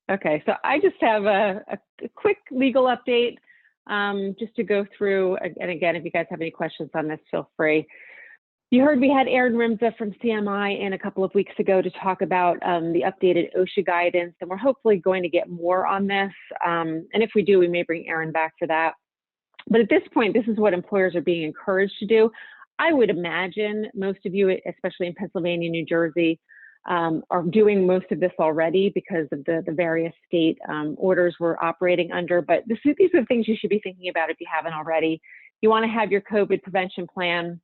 Okay, so I just have a quick legal update just to go through. And again, if you guys have any questions on this, feel free. You heard we had Erin Rimza from CMI in a couple of weeks ago to talk about the updated OSHA guidance, and we're hopefully going to get more on this. And if we do, we may bring Erin back for that. But at this point, this is what employers are being encouraged to do. I would imagine most of you, especially in Pennsylvania, New Jersey, are doing most of this already because of the various state orders we're operating under. But these are the things you should be thinking about if you haven't already. You want to have your COVID prevention plan,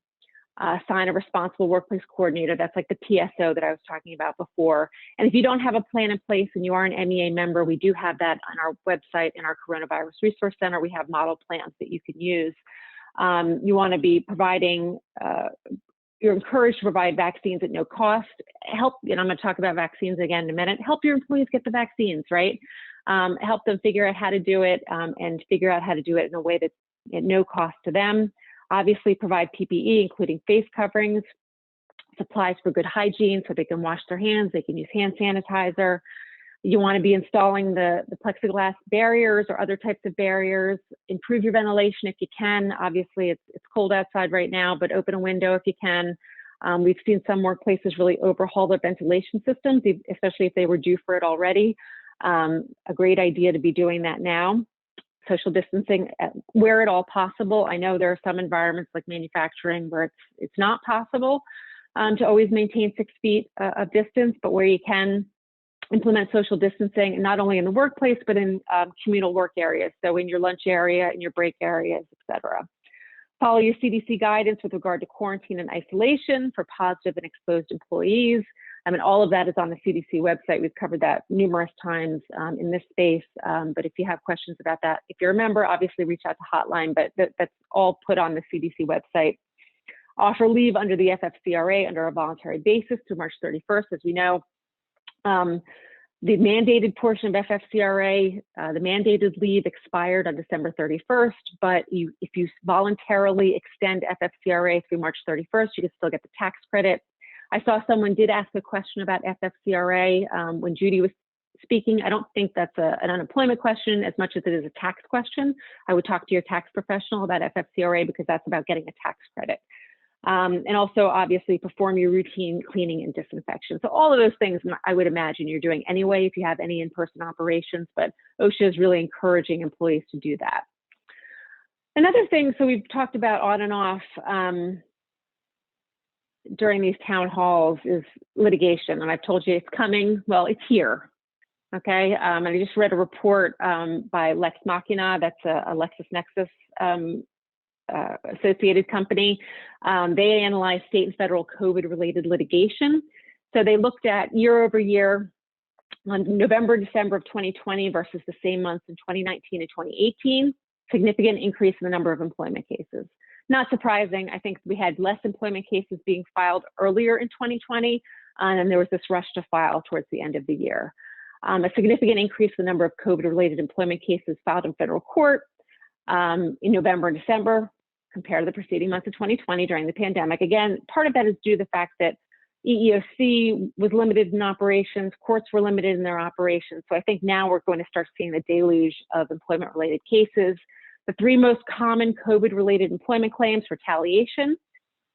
sign a responsible workplace coordinator. That's like the PSO that I was talking about before. And if you don't have a plan in place and you are an MEA member, we do have that on our website in our Coronavirus Resource Center. We have model plans that you can use. You want to be providing, you're encouraged to provide vaccines at no cost. Help, and I'm going to talk about vaccines again in a minute. Help your employees get the vaccines, right? Help them figure out how to do it and figure out how to do it in a way that's at no cost to them. Obviously, provide PPE, including face coverings, supplies for good hygiene so they can wash their hands, they can use hand sanitizer. You want to be installing the plexiglass barriers or other types of barriers. Improve your ventilation if you can. Obviously, it's cold outside right now, but open a window if you can. We've seen some workplaces really overhaul their ventilation systems, especially if they were due for it already. A great idea to be doing that now. Social distancing where at all possible. I know there are some environments like manufacturing where it's not possible to always maintain 6 feet of distance, but where you can, implement social distancing, not only in the workplace, but in communal work areas. So in your lunch area, in your break areas, et cetera. Follow your CDC guidance with regard to quarantine and isolation for positive and exposed employees. I mean, all of that is on the CDC website. We've covered that numerous times in this space. But if you have questions about that, if you're a member, obviously reach out to Hotline, but that's all put on the CDC website. Offer leave under the FFCRA under a voluntary basis through March 31st, as we know. The mandated portion of FFCRA, the mandated leave expired on December 31st, but if you voluntarily extend FFCRA through March 31st, you can still get the tax credit. I saw someone did ask a question about FFCRA when Judy was speaking. I don't think that's an unemployment question as much as it is a tax question. I would talk to your tax professional about FFCRA because that's about getting a tax credit. And also, obviously, perform your routine cleaning and disinfection. So all of those things, I would imagine you're doing anyway if you have any in-person operations, but OSHA is really encouraging employees to do that. Another thing, so we've talked about on and off during these town halls is litigation. And I've told you it's coming. Well, it's here. Okay. And I just read a report by Lex Machina. That's a LexisNexis associated company. They analyzed state and federal COVID-related litigation. So they looked at year over year on November, December of 2020 versus the same months in 2019 and 2018, significant increase in the number of employment cases. Not surprising. I think we had less employment cases being filed earlier in 2020, and there was this rush to file towards the end of the year. A significant increase in the number of COVID-related employment cases filed in federal court in November and December compared to the preceding months of 2020 during the pandemic. Again, part of that is due to the fact that EEOC was limited in operations, courts were limited in their operations. So I think now we're going to start seeing the deluge of employment-related cases. The three most common COVID-related employment claims: retaliation.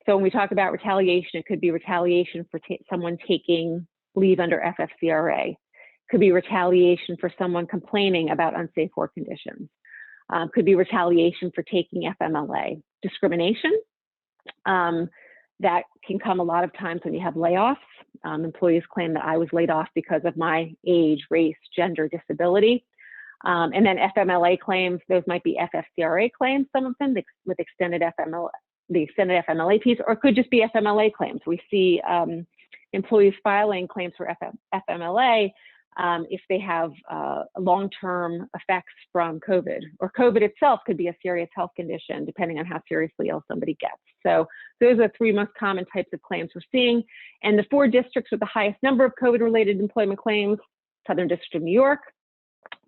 So when we talk about retaliation, it could be retaliation for someone taking leave under FFCRA. It could be retaliation for someone complaining about unsafe work conditions. Could be retaliation for taking FMLA. Discrimination, that can come a lot of times when you have layoffs. Employees claim that I was laid off because of my age, race, gender, disability. And then FMLA claims, those might be FFCRA claims, some of them with extended FMLA, the extended FMLA piece, or it could just be FMLA claims. We see employees filing claims for FMLA if they have long-term effects from COVID, or COVID itself could be a serious health condition, depending on how seriously ill somebody gets. So those are the three most common types of claims we're seeing. And the 4 districts with the highest number of COVID-related employment claims: Southern District of New York,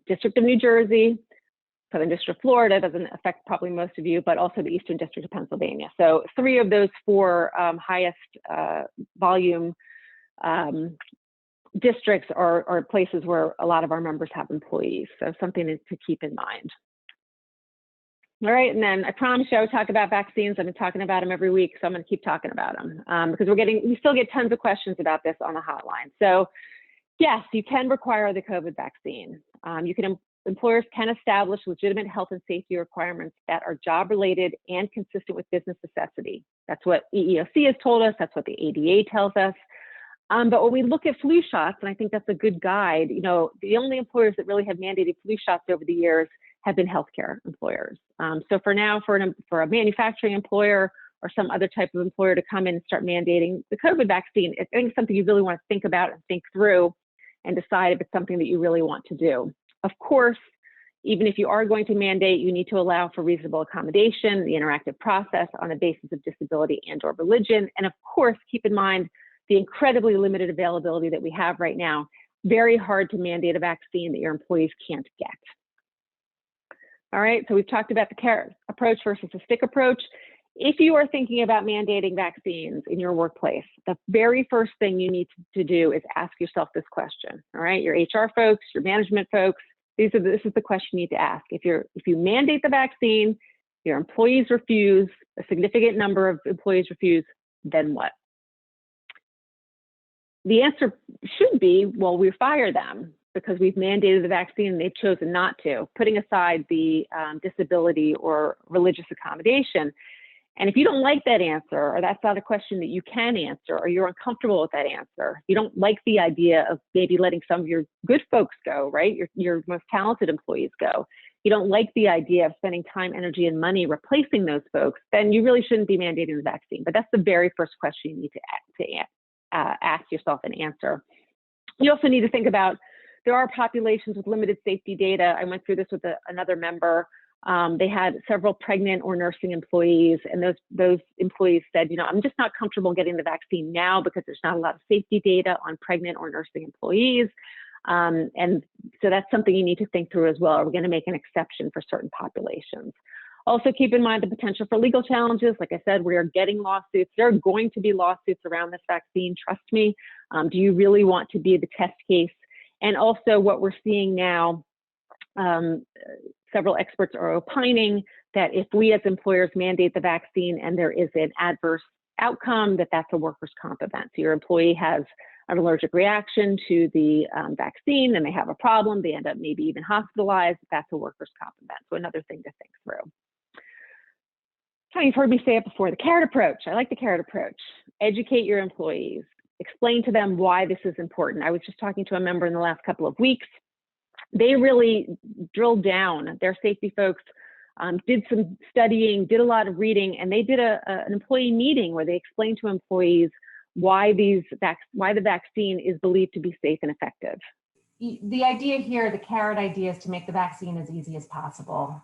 District of New Jersey, Southern District of Florida, doesn't affect probably most of you, but also the Eastern District of Pennsylvania. So 3 of those 4 highest volume districts or places where a lot of our members have employees. So something to keep in mind. All right, and then I promise you I would talk about vaccines. I've been talking about them every week, so I'm going to keep talking about them because we still get tons of questions about this on the hotline. So yes, you can require the COVID vaccine. Employers can establish legitimate health and safety requirements that are job-related and consistent with business necessity. That's what EEOC has told us. That's what the ADA tells us. But when we look at flu shots, and I think that's a good guide, the only employers that really have mandated flu shots over the years have been healthcare employers. So for now, for a manufacturing employer or some other type of employer to come in and start mandating the COVID vaccine, I think it's something you really want to think about and think through and decide if it's something that you really want to do. Of course, even if you are going to mandate, you need to allow for reasonable accommodation, the interactive process on the basis of disability and/or religion. And of course, keep in mind the incredibly limited availability that we have right now. Very hard to mandate a vaccine that your employees can't get. All right, so we've talked about the carrot approach versus the stick approach. If you are thinking about mandating vaccines in your workplace, the very first thing you need to do is ask yourself this question. All right, your HR folks, your management folks, this is the question you need to ask. If you mandate the vaccine, your employees refuse, a significant number of employees refuse, then what? The answer should be, well, we fire them because we've mandated the vaccine and they've chosen not to, putting aside the disability or religious accommodation. And if you don't like that answer, or that's not a question that you can answer, or you're uncomfortable with that answer, you don't like the idea of maybe letting some of your good folks go, right? Your most talented employees go. You don't like the idea of spending time, energy, and money replacing those folks, then you really shouldn't be mandating the vaccine. But that's the very first question you need to ask yourself and answer. You also need to think about, there are populations with limited safety data. I went through this with another member. They had several pregnant or nursing employees, and those employees said, I'm just not comfortable getting the vaccine now because there's not a lot of safety data on pregnant or nursing employees. And so that's something you need to think through as well. Are we going to make an exception for certain populations? Also keep in mind the potential for legal challenges. Like I said, we are getting lawsuits. There are going to be lawsuits around this vaccine, trust me. Do you really want to be the test case? And also what we're seeing now, several experts are opining that if we as employers mandate the vaccine and there is an adverse outcome, that's a workers' comp event. So your employee has an allergic reaction to the vaccine and they have a problem, they end up maybe even hospitalized, that's a workers' comp event. So another thing to think through. So you've heard me say it before, the carrot approach. I like the carrot approach. Educate your employees. Explain to them why this is important. I was just talking to a member in the last couple of weeks. They really drilled down. Their safety folks did some studying, did a lot of reading, and they did an employee meeting where they explained to employees why the vaccine is believed to be safe and effective. The idea here, the carrot idea, is to make the vaccine as easy as possible.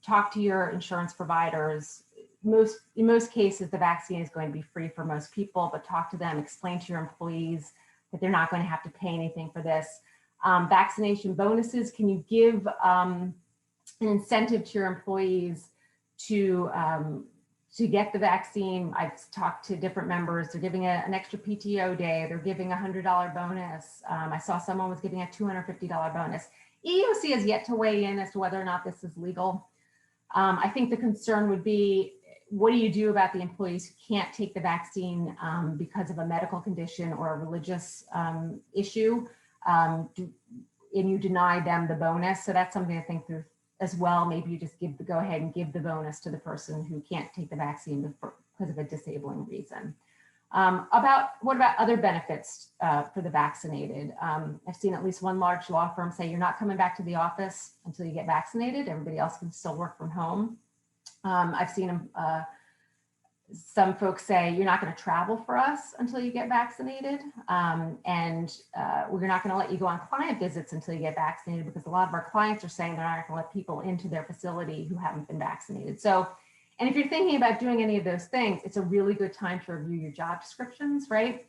Talk to your insurance providers. In most cases, the vaccine is going to be free for most people, but talk to them, explain to your employees that they're not going to have to pay anything for this. Vaccination bonuses, can you give an incentive to your employees to get the vaccine? I've talked to different members. They're giving an extra PTO day. They're giving a $100 bonus. I saw someone was giving a $250 bonus. EEOC has yet to weigh in as to whether or not this is legal. I think the concern would be, what do you do about the employees who can't take the vaccine because of a medical condition or a religious issue, and you deny them the bonus? So that's something to think through as well. Maybe you just go ahead and give the bonus to the person who can't take the vaccine because of a disabling reason. What about other benefits for the vaccinated? I've seen at least one large law firm say you're not coming back to the office until you get vaccinated. Everybody else can still work from home. I've seen some folks say you're not going to travel for us until you get vaccinated, and we're not going to let you go on client visits until you get vaccinated, because a lot of our clients are saying they're not going to let people into their facility who haven't been vaccinated. So, and if you're thinking about doing any of those things, it's a really good time to review your job descriptions, right?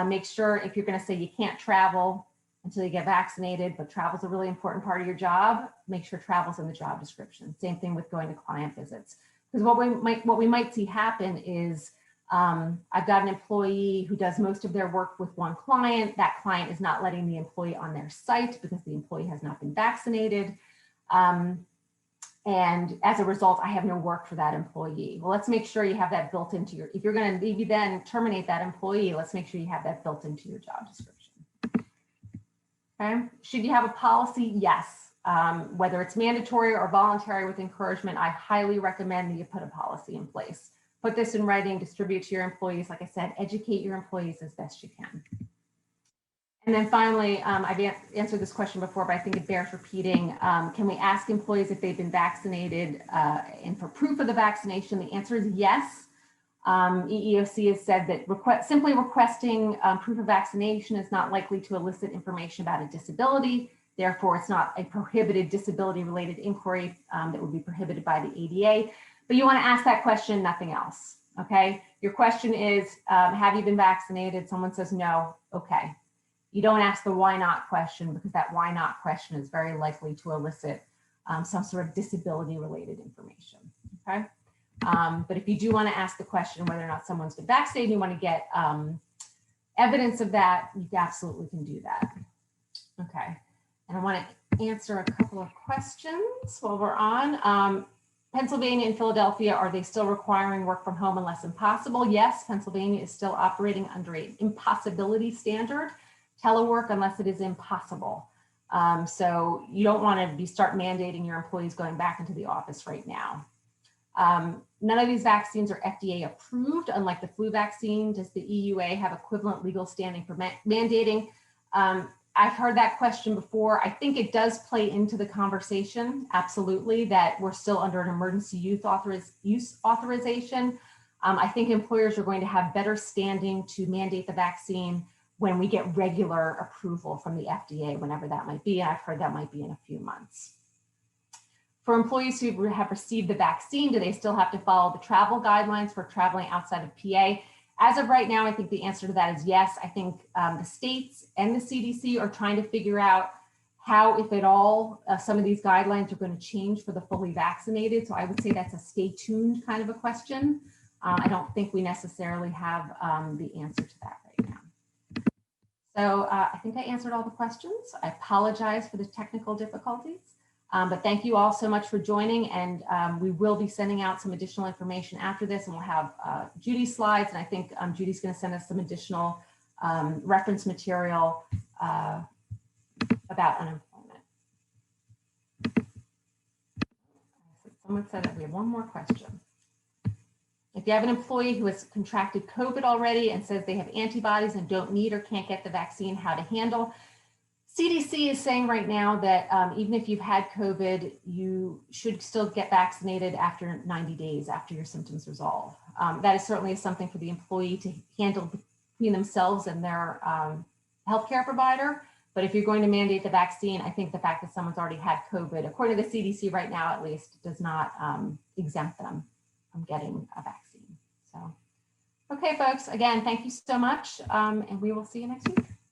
Make sure, if you're going to say you can't travel until you get vaccinated, but travel is a really important part of your job, make sure travel's in the job description. Same thing with going to client visits. Because what we might see happen is I've got an employee who does most of their work with one client. That client is not letting the employee on their site because the employee has not been vaccinated. And as a result, I have no work for that employee. Well, let's make sure you have that built into your, if you're going to maybe then terminate that employee, let's make sure you have that built into your job description. Okay. Should you have a policy? Yes. Whether it's mandatory or voluntary with encouragement, I highly recommend that you put a policy in place. Put this in writing, distribute to your employees. Like I said, educate your employees as best you can. And then finally, I've answered this question before, but I think it bears repeating. Can we ask employees if they've been vaccinated and for proof of the vaccination? The answer is yes. EEOC has said that simply requesting proof of vaccination is not likely to elicit information about a disability. Therefore, it's not a prohibited disability-related inquiry that would be prohibited by the ADA. But you want to ask that question, nothing else. Okay. Your question is, have you been vaccinated? Someone says no. Okay. You don't ask the why not question, because that why not question is very likely to elicit some sort of disability related information. Okay. But if you do want to ask the question whether or not someone's been vaccinated, you want to get evidence of that, you absolutely can do that. Okay. And I want to answer a couple of questions while we're on. Pennsylvania and Philadelphia, are they still requiring work from home unless impossible? Yes, Pennsylvania is still operating under an impossibility standard. Telework unless it is impossible. So you don't want to start mandating your employees going back into the office right now. None of these vaccines are FDA approved. Unlike the flu vaccine, does the EUA have equivalent legal standing for mandating? I've heard that question before. I think it does play into the conversation, absolutely, that we're still under an emergency use authorization. I think employers are going to have better standing to mandate the vaccine when we get regular approval from the FDA, whenever that might be. I've heard that might be in a few months. For employees who have received the vaccine, do they still have to follow the travel guidelines for traveling outside of PA? As of right now, I think the answer to that is yes. I think the states and the CDC are trying to figure out how, if at all, some of these guidelines are going to change for the fully vaccinated. So I would say that's a stay tuned kind of a question. I don't think we necessarily have the answer to that right now. So I think I answered all the questions. I apologize for the technical difficulties, but thank you all so much for joining. And we will be sending out some additional information after this, and we'll have Judy's slides. And I think Judy's going to send us some additional reference material about unemployment. Someone said that we have one more question. If you have an employee who has contracted COVID already and says they have antibodies and don't need or can't get the vaccine, how to handle? CDC is saying right now that even if you've had COVID, you should still get vaccinated after 90 days after your symptoms resolve. That is certainly something for the employee to handle between themselves and their healthcare provider. But if you're going to mandate the vaccine, I think the fact that someone's already had COVID, according to the CDC right now at least, does not exempt them from getting a vaccine. So, okay, folks, again, thank you so much, and we will see you next week.